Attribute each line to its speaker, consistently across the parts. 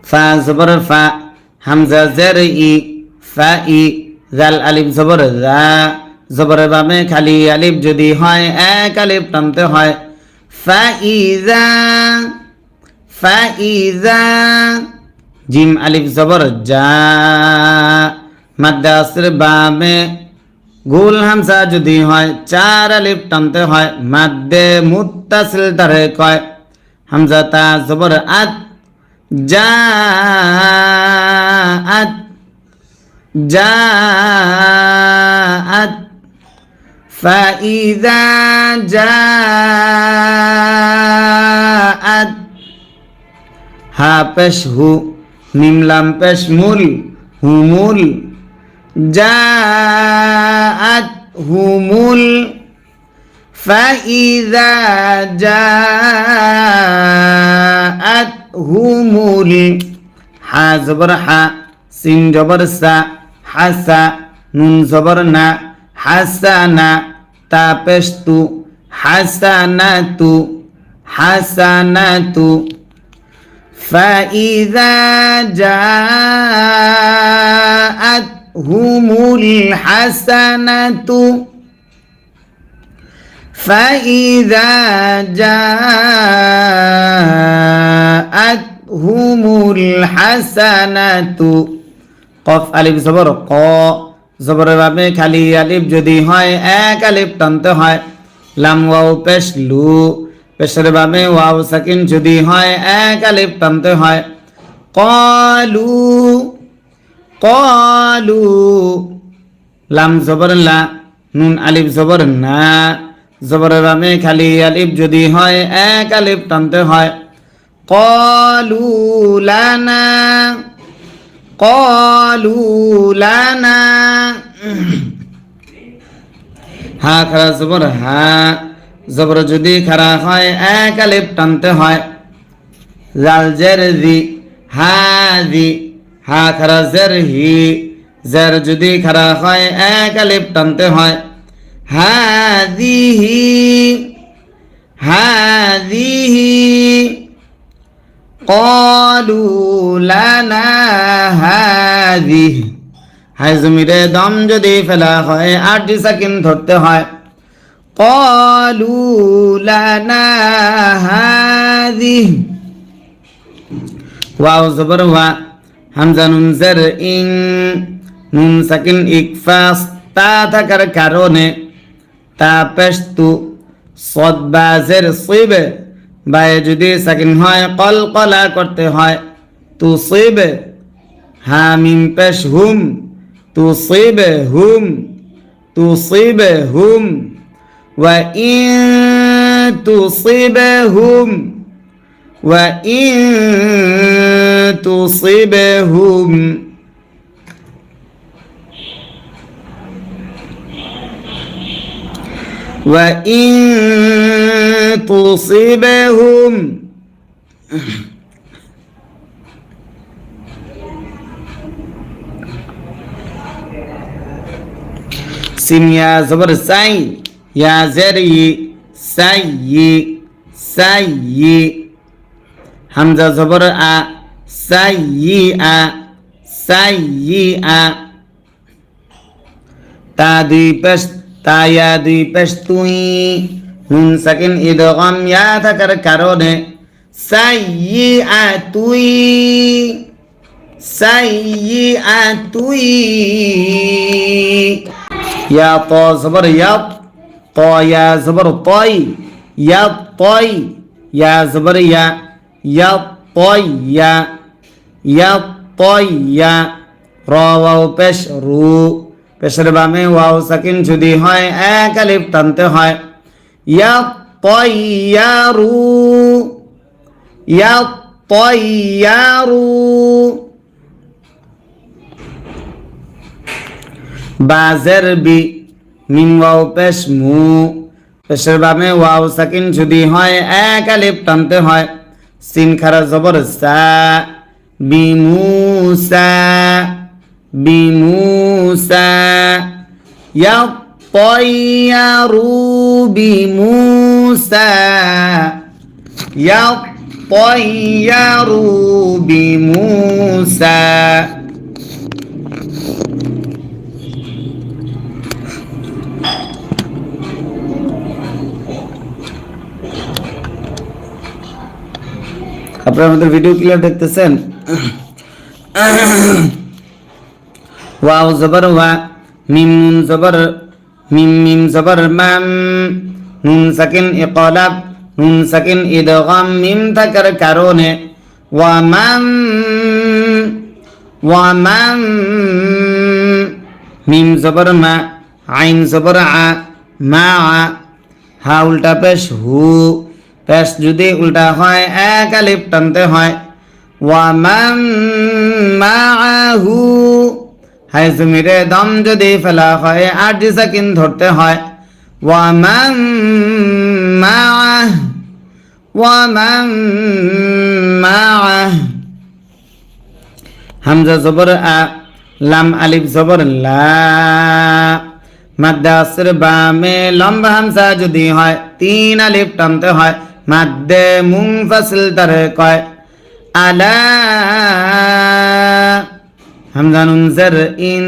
Speaker 1: ফা জবর ফা, হামজা জের ই, ফা ই, জাল আলিফ জবর জা, জবরের বামে খালি আলিফ যদি হয় এক আলিফ টানতে হয়। ফা ইজা, ফা ইজা, জিম আলিফ জবর জা, মাদ্দে আসর বামে গোল হামজা যদি হয় চার আলিফ টানতে হয়। মাদ্দে মুত্তাসিল তারে কয়। হামজা তা জবর আত, জা আত, জা আত, ফাইদা জা আত, হা পেশ হু, মিমলাম পেশ মুল, হুমুল, জাআত হুমুল, ফাইদা জাআত হুমুল, হা জবর হা, সিন জবর সা, হাসা, নুন জবর না, হাসানা, তা পেশ তু, হাসানাতু, হাসানাতু, فإذا جاءتهم الحسنة، فإذا جاءتهم الحسنة، قف ألف زبر قا، জবরের বামে খালি আলিফ যদি হয় এক আলিফ টানতে হয়। লাম ওয়াও পেশ লু, পেশের বামে ওয়াও সাকিন যদি হয় এক আলিফ টানতে হয়। ক্বালু, ক্বালু, লাম জবর লা, নুন আলিফ জবর না, জবরের বামে খালি আলিফ যদি হয় এক আলিফ টানতে হয়। ক্বালু লানা, ক্বালু লানা, হা খারা জবর হা, জবর যদি খারা হয় এক আলিফ টানতে হয়। জাল জের জি, হাজি, হা খারা জের হি, জের যদি খারা হয় এক আলিফ টানতে হয়। হাজিহি, হাজিহি, ক্বালু লানা হাজিহি, হাই জমিরে দম যদি ফেলা হয় আটটি সাকিন ধরতে হয়। قالوا لنا هذه، واو زبر وا، হামজা নুন জের ইং, নুন সাকিন ইকফাস তা থাকার কারণে তা পেশ তু, সদ বা জের সিবে, বায়ে যদি সাকিন হয় কলকলা করতে হয়। তু সিবে, হা মিম পেশ হুম, তু সিবে হুম, তু সিবে হুম, وَإِن تُصِبْهُمْ، وَإِن تُصِبْهُمْ، وَإِن تُصِبْهُمْ، সিন ইয়া জবর সাই, ইয়া জের ই, সাইয়ি, সাইয়ি, হামজা জবর আ, সাইয়িআ, সাইয়িআ, তা দুই পেশ, তা ইয়া দুই পেশ তুই, নুন সাকিন ইদগাম ইয়া থাকার কারণে সাইয়িআ তুই, সাইয়িআ তুই, ইয়া ত জবর ইয়া, ত ইয়া জবর তয়, ইয়া তয়, ইয়া জবর ইয়া, ইয়া তয় ইয়া, ইয়া তয় ইয়া, র ওয়াও পেশ রু, পেশের বামে ওয়াও সাকিন যদি হয় এক আলিফ টানতে হয়। ইয়া তয় ইয়া রু, ইয়া তয় ইয়া রু, বাজের বি, মিম ওয়াও পেশ মু, পেশের বামে ওয়াও সাকিন যদি হয় এক আলিফ টানতে হয়। সিন খারা জবর সা, বিমুসা, বিমুসা, ইয়াত্তায়্যারু বিমুসা, طيروا بموسى আপনারা আমাদের ভিডিও ক্লিয়ার দেখতেছেন ওয়াও জবর ওয়া মিম নুন জবর মিম মিম জবর মাম নুন সাকিন ইকলাব নুন সাকিন ইদগাম মিম থাকার কারণে ওয়া মাম মিম জবর মা আইন জবর আ মা হা উল্টা পেশ হু পেশ যদি উল্টা হয় এক আলিফ টানতে হয় ওয়া মাম মাআহু হাই জমিরে দম যদি ফেলা হয় আর সাকিন ধরতে হয় ওয়া মাম মাআহ হামজা জবর আ লাম আলিফ জবর লা মাদ্দে আসর বামে লম্বা হামজা যদি হয় তিন আলিফ টানতে হয় মাদ্দে মুনফাসিল তারে কয় আলা হামজা নুন জের ইন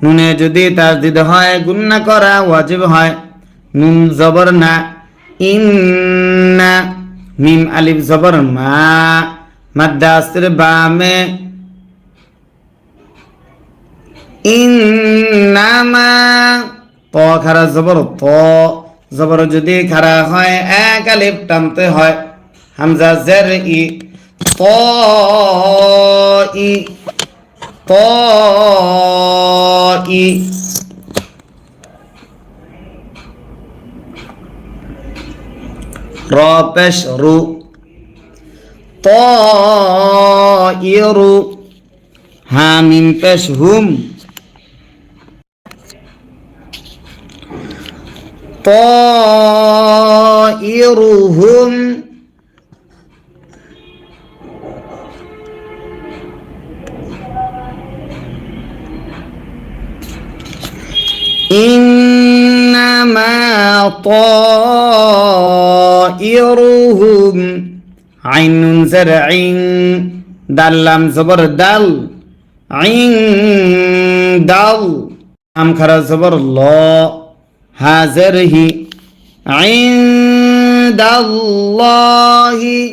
Speaker 1: নুনে যদি তাসদিদ হয় গুন্না করা ওয়াজিব হয় নুন জবর না ইন্না মিম আলিফ জবর মা মাদ্দে আসর বামে ইন্নামা ত খারা জবর ত জবর যদি খারা হয় এক আলিফ টানতে হয় হামজা জের ই ত ই ত ই র পেশ রু ত ইরু হা মিম পেশ হুম طائرهم إنما طائرهم عين زرع دال لام زبر دال عين دال أم خرا زبر الله حاضره عند الله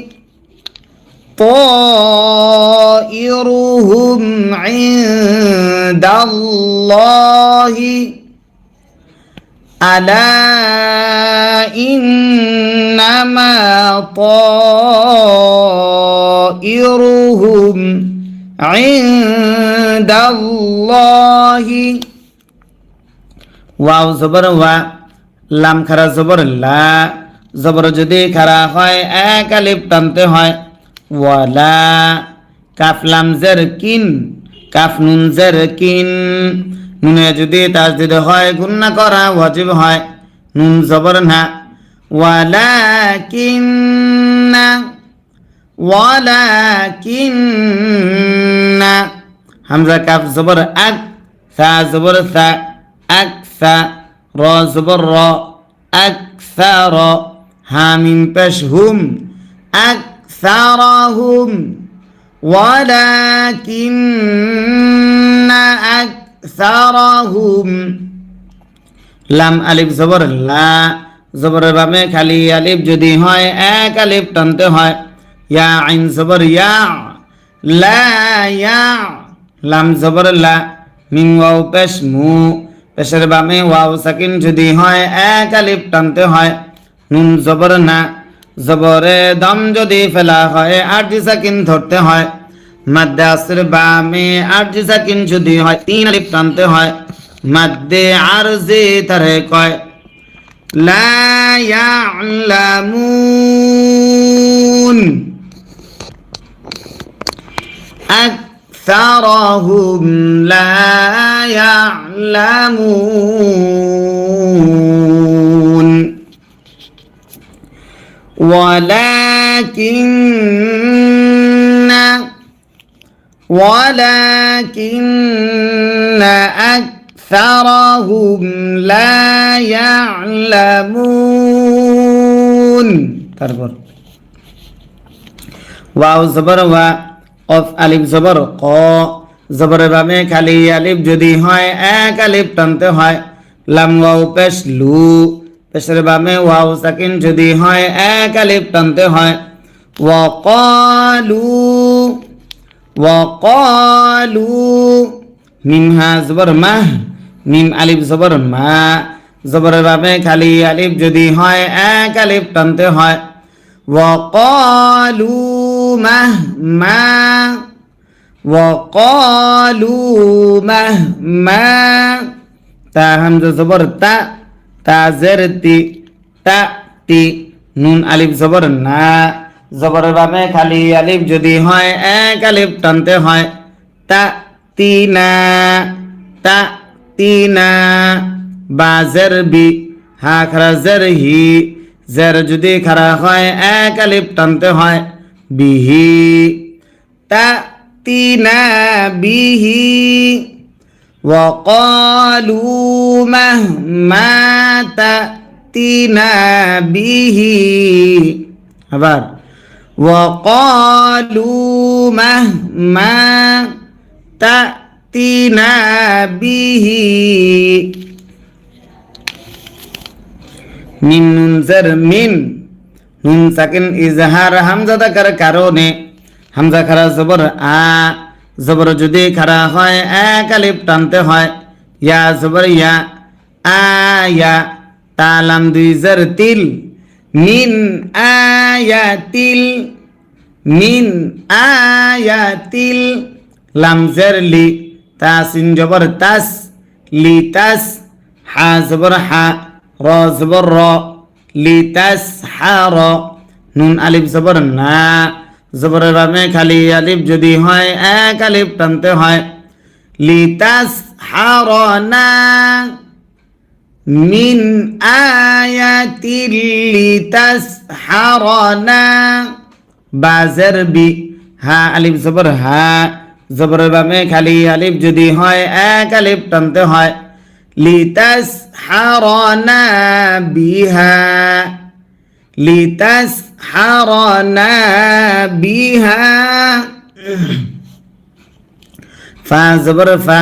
Speaker 1: طائرهم عند الله ألا إنما طائرهم عند الله ওয়াও জবর ওয়া লাম খারা জবর লা জবর যদি খারা হয় এক আলিফ টানতে হয় ওয়ালা কাফ লাম জের কিন কাফ নুন জের কিন নুনে যদি তাসদিদ হয় গুন্না করা ওয়াজিব হয় নুন জবর না ওয়ালাকিন্না হামজা কাফ জবর আক সা জবর সা আকসা র জবর র আকসার হা মিম পেশ হুম আকসারহুম ওয়ালাকিন্না আকসারহুম লাম আলিফ জবর লা জবরের বামে খালি আলিফ যদি হয় এক আলিফ টানতে হয় ইয়া আইন জবর ইয়া লা ইয়া লাম জবর লা মিম ওয়াও পেশ মু পেশের বামে ওয়াও সাকিন যদি হয় এক আলিফ টানতে হয় নুন জবর না জবরে দম যদি ফেলা হয় আরজি সাকিন ধরতে হয় মাদ্দে আসর বামে আরজি সাকিন যদি হয় তিন আলিফ টানতে হয় মাদ্দে আরজি তারে কয় লা ইয়ালামুন أكثرهم لا يعلمون ولكن أكثرهم لا يعلمون ওয়াও জবর ওয়া কফ আলিফ জবর ক জবরের বামে খালি আলিফ যদি হয় এক আলিফ টানতে হয় লাম ওয়াও পেশ লু পেশের বামে ওয়াও সাকিন যদি হয় এক আলিফ টানতে হয় ওয়াকালু ওয়াকালু মিম হা জবর মাহ মিম আলিফ জবর মা জবরের বামে খালি আলিফ যদি হয় এক আলিফ টানতে হয় ওয়াকালু মাহমা ওয়াকালু মাহমা তা হামজা জবর তা জের তা তি নুন আলিফ জবর না জবরের বামে খালি আলিফ যদি হয় এক আলিফ টানতে হয় তা তিনা বা জের বি হা খারা জের হি জের যদি খারা হয় এক আলিফ টানতে হয় বিহি তা তিনা বিহি وقالوا مهما تأتنا به আবার وقالوا مهما تأتنا به মিন নুন জের মিন নুন সাকিন ইজহার হামজা থাকার কারণে হামজা খারা জবর আ জবর যদি খারা হয় এক আলিফ টানতে হয় ইয়া জবর ইয়া আয়া তালাম দুই জের তিল মিন আয়াতিল লাম জের লি তাসিন জবর তাস লি তাস হা জবর হা র জবর র লি তাস হা র নুন আলিফ জবর না জবরের বামে খালি আলিফ যদি হয় এক আলিফ টানতে হয় লিতাস হারনা মিন আয়াতিল লিতাস হারনা বাজের বি হা আলিফ জবর হা জবরের বামে খালি আলিফ যদি হয় এক আলিফ টানতে হয় লিতাস হারনা বিহা লিতাসহারনা বিহা ফা জবর ফা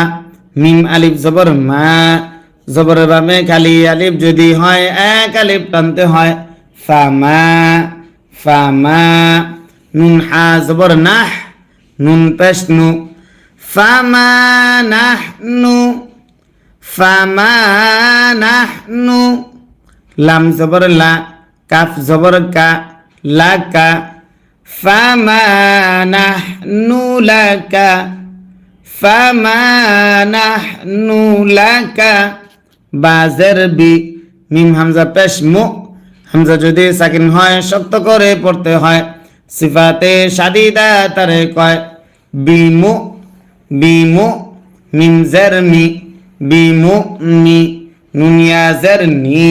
Speaker 1: মিম আলিফ জবর মা জবরের বামে খালি আলিফ যদি হয় এক আলিফ টানতে হয় ফামা নুন হা জবর নাহ নুন পেশ নু ফামা নাহনু লাম জবর লা কাফ জবর কা লাকা ফামা নাহনু লাকা বাজের বি মিম হামজা পেশ মু হামজা যদি সাকিন হয় শক্ত করে পড়তে হয় সিফাতে শাদিদা তারে কয় বিমু মিম জের মি বিমু মি নুন ইয়া জের নি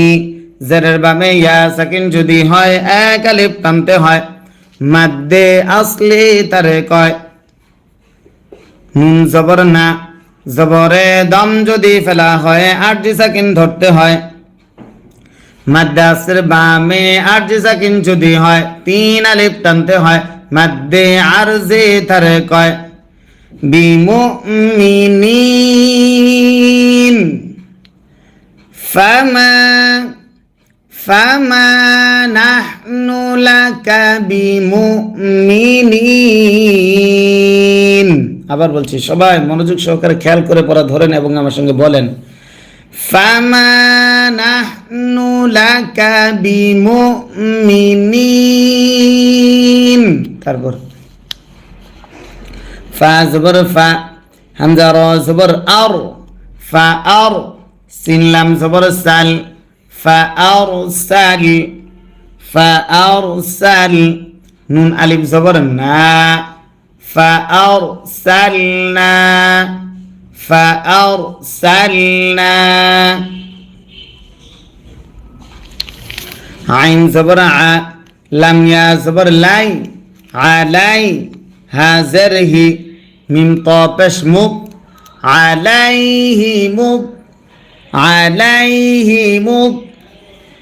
Speaker 1: জেরের বামে ইয়া সাকিন যদি হয় এক আলিফ টানতে হয় মাদ্দে আসলি তারে কয় নুন জবর না জবরে দম যদি ফেলা হয় আরজি সাকিন ধরতে হয় মাদ্দে আসর বামে আরজি সাকিন যদি হয় তিন আলিফ টানতে হয় মাদ্দে আরজি তারে কয় বিমুমিনিন ফামা নাহনু লাকা বিমুমিনিন আবার বলছি সবাই মনোযোগ সহকারে খেয়াল করে পড়া ধরেন এবং আমার সঙ্গে বলেন ফামা নাহনু লাকা বিমুমিনিন তারপর ফা জবর ফা হামজা র জবর আর ফা আর সিন লাম জবর সাল فأرسل نون ألف زبر نا فأرسلنا عين زبر ع لم يا زبر لاي علي هازره ميم طابش مب عليهم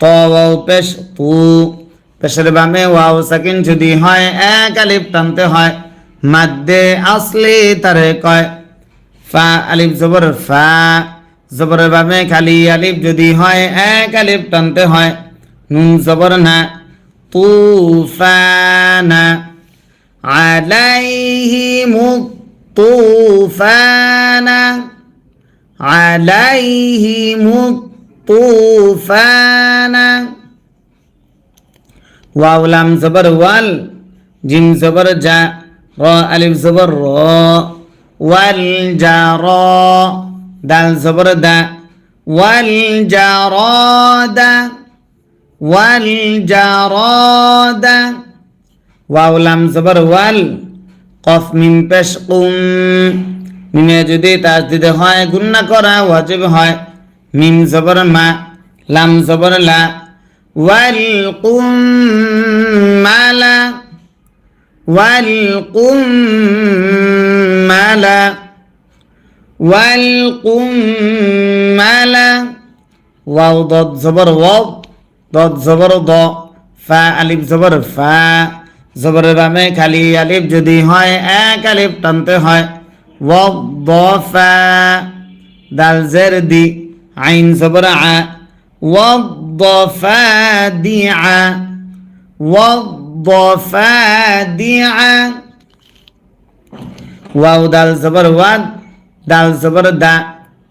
Speaker 1: طاو পেশ তু পেশের বামে ওয়াও সাকিন যদি হয় এক আলিফ টানতে হয় মাদ্দে আসলি তারে কয় ফা আলিফ জবর ফা জবরের বামে খালি আলিফ যদি হয় এক আলিফ টানতে হয় নুন জবর না তুফানা আলাইহিমু তুফানা আলাইহিমু তুফানা ওয়াও লাম জবর ওয়াল জিম জবর জা র আলিফ জবর র ওয়াল জা র দাল জবর দা ওয়াল জা র দা ওয়াল জা র দা ওয়াও লাম জবর ওয়াল কফ মিম পেশ কুম মিমে যদি তাসদিদ হয় গুন্না করা ওয়াজিব হয় মিম জবর মা লাম জবর লা ওয়াল কুম মালা ওয়াল কুম মালা ওয়াল কুম মালা ওয়াও দদ জবর ওয়াও দদ জবর দ ফা আলিফ জবর ফা জবরের বামে খালি আলিফ যদি হয় এক আলিফ টানতে হয় ওয়াদফা দাল জের দি আইন জবর আ ওয়াদফাদিআ ওয়াদফাদিআ ওয়াও দাল জবর ওয়াদ দাল জবর দা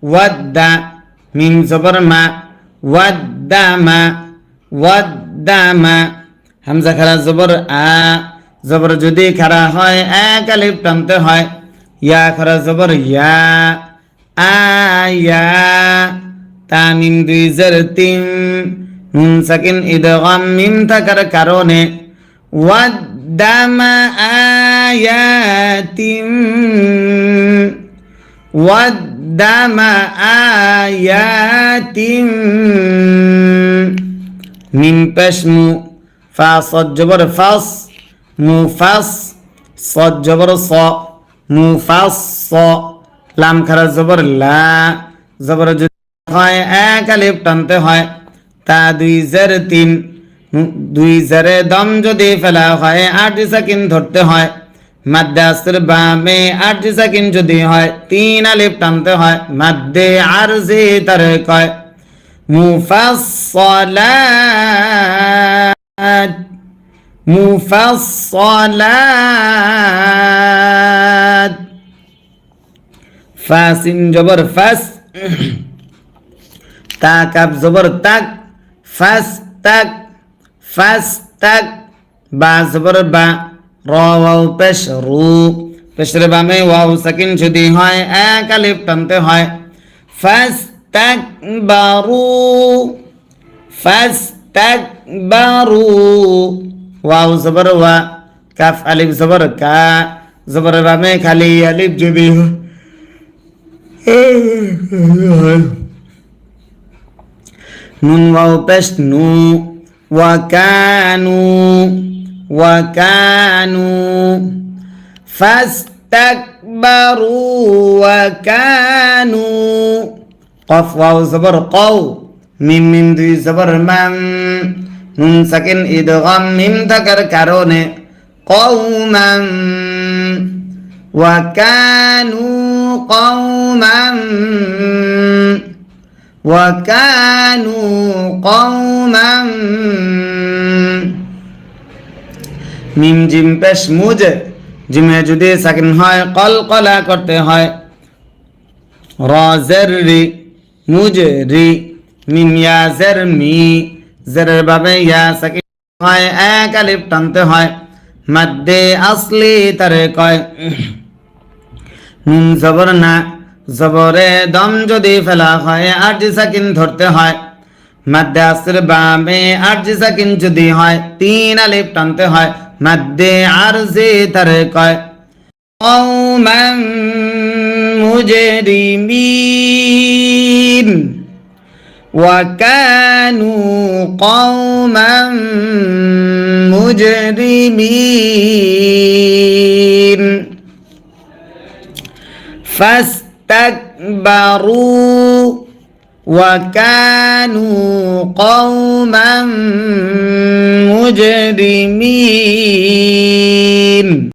Speaker 1: ওয়াদ্দা মিম জবর মা ওয়াদ্দামা ওয়াদ্দামা হামজা খারা জবর আ জবর যদি খারা হয় এক আলিফ টানতে হয় ইয়া খারা জবর ইয়া আয়া তামিম দুই জের তিন নুন সাকিন ইদগাম মিম থাকার কারণে ওয়াদ্দামা আয়াতিম ওয়াদ্দামা আয়াতিম মিম পেশ মু ফা সদ জবর ফাস মুফাস সদ জবর স মুফাস স লাম খারা জবর লা জবর যদি হয় এক আলিফ টানতে হয় তা দুই জের তিন দুই জেরে দম যদি ফেলা হয় আট সাকিন ধরতে হয় মাদ্দে আসর বামে আট সাকিন যদি হয় তিন আলিফ টানতে হয় মাদ্দে আরজি তারে কয় মুফাসসালাত মুফাসসালাত ফাসিন জবর ফাস তা কাব জবর তাক ফাস তাক ফাস তাক বা জবর বা র ওয়াও পেশ রু পেশের বামে ওয়াও সাকিন যদি হয় এক আলিফ টানতে হয় ফাস তাক বারু ফাস তাক বারু ওয়াও জবর ওয়া কাফ আলিফ জবর কা জবর বামে খালি আলিফ যদি নুন ওয়াও পেশ নু ওয়াকানু ওয়াকানু ফাস্তাকবারু ওয়াকানু কফ ওয়াও জবর কও মিম মিম দুই জবর মাম নুন সাকিন ইদগাম মিম থাকার কারণে কওমান ওয়াকানু কওমান وكانوا قوما মিম জিম পেশ মুজ জিমে যদি সাকিন হয় কলকলা করতে হয় র জের রি মুজ রি মিম ইয়া জের মি জেরের বাবে ইয়া সাকিন হয় এক আলিফ টানতে হয় মাদ্দে আসলি তারে কয় নুন জবর না জবরে দম যদি ফেলা হয় আট সাকিন ধরতে হয় মাদ্দে আসর বামে আট সাকিন যদি হয় তিন আলিফ টানতে হয় মাদ্দে আরজি তারে কয় কওমান মুজরিমিন ওয়া কানু কওমান মুজরিমিন ফাস্তাকবারু وكانوا قوما مجرمين